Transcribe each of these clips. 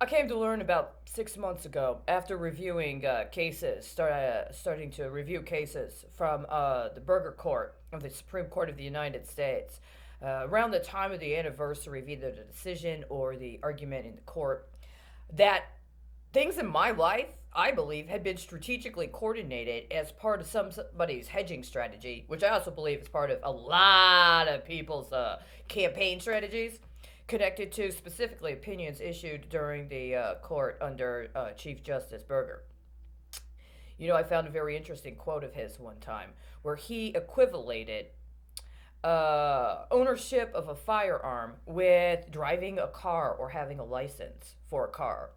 I came to learn about 6 months ago after reviewing starting to review cases from the Burger Court of the Supreme Court of the United States. Around the time of the anniversary of either the decision or the argument in the court, that things in my life, I believe, had been strategically coordinated as part of somebody's hedging strategy, which I also believe is part of a lot of people's campaign strategies, connected to specifically opinions issued during the court under Chief Justice Berger. I found a very interesting quote of his one time where he equivalated ownership of a firearm with driving a car or having a license for a car.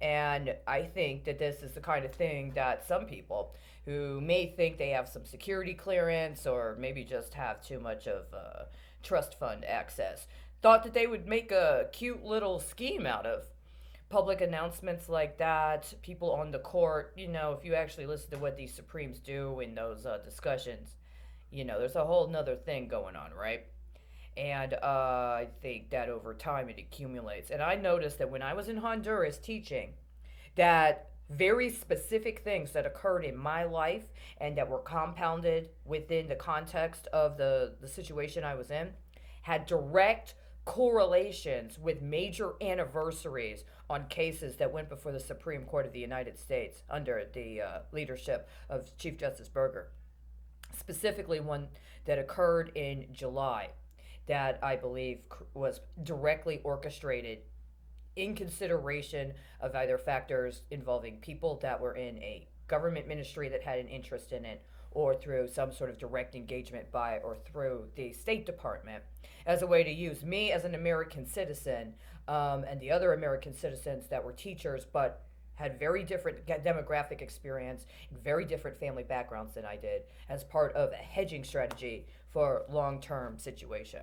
And I think that this is the kind of thing that some people who may think they have some security clearance or maybe just have too much of trust fund access thought that they would make a cute little scheme out of. Public announcements like that, people on the court, if you actually listen to what these Supremes do in those discussions, there's a whole nother thing going on, right? And I think that over time it accumulates. And I noticed that when I was in Honduras teaching, that very specific things that occurred in my life and that were compounded within the context of the situation I was in had direct correlations with major anniversaries on cases that went before the Supreme Court of the United States under the leadership of Chief Justice Berger. Specifically, one that occurred in July that I believe was directly orchestrated in consideration of either factors involving people that were in a government ministry that had an interest in it, or through some sort of direct engagement by or through the State Department as a way to use me as an American citizen, and the other American citizens that were teachers but had very different demographic experience, very different family backgrounds than I did, as part of a hedging strategy for long-term situation.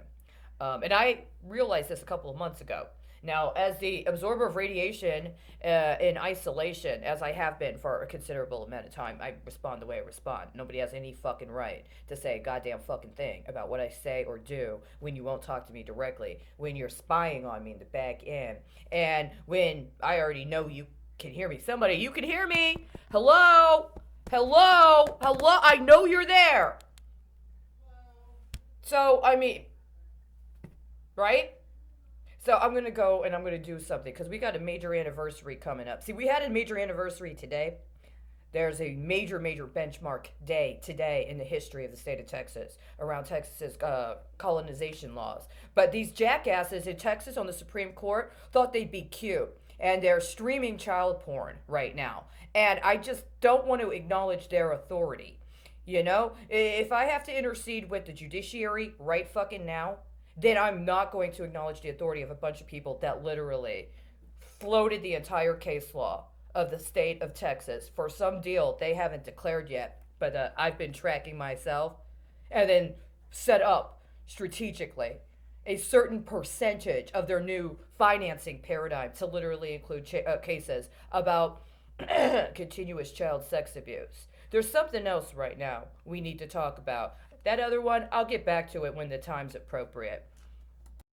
And I realized this a couple of months ago. Now, as the absorber of radiation in isolation, as I have been for a considerable amount of time, I respond the way I respond. Nobody has any fucking right to say a goddamn fucking thing about what I say or do when you won't talk to me directly, when you're spying on me in the back end, and when I already know you can hear me. Somebody, you can hear me? Hello? Hello? Hello? I know you're there. So, I mean, right? So I'm going to go and I'm going to do something because we got a major anniversary coming up. See, we had a major anniversary today. There's a major, major benchmark day today in the history of the state of Texas around Texas's colonization laws. But these jackasses in Texas on the Supreme Court thought they'd be cute. And they're streaming child porn right now. And I just don't want to acknowledge their authority. If I have to intercede with the judiciary right fucking now, then I'm not going to acknowledge the authority of a bunch of people that literally floated the entire case law of the state of Texas for some deal they haven't declared yet, but I've been tracking myself, and then set up strategically a certain percentage of their new financing paradigm to literally include cases about continuous child sex abuse. There's something else right now we need to talk about. That other one, I'll get back to it when the time's appropriate.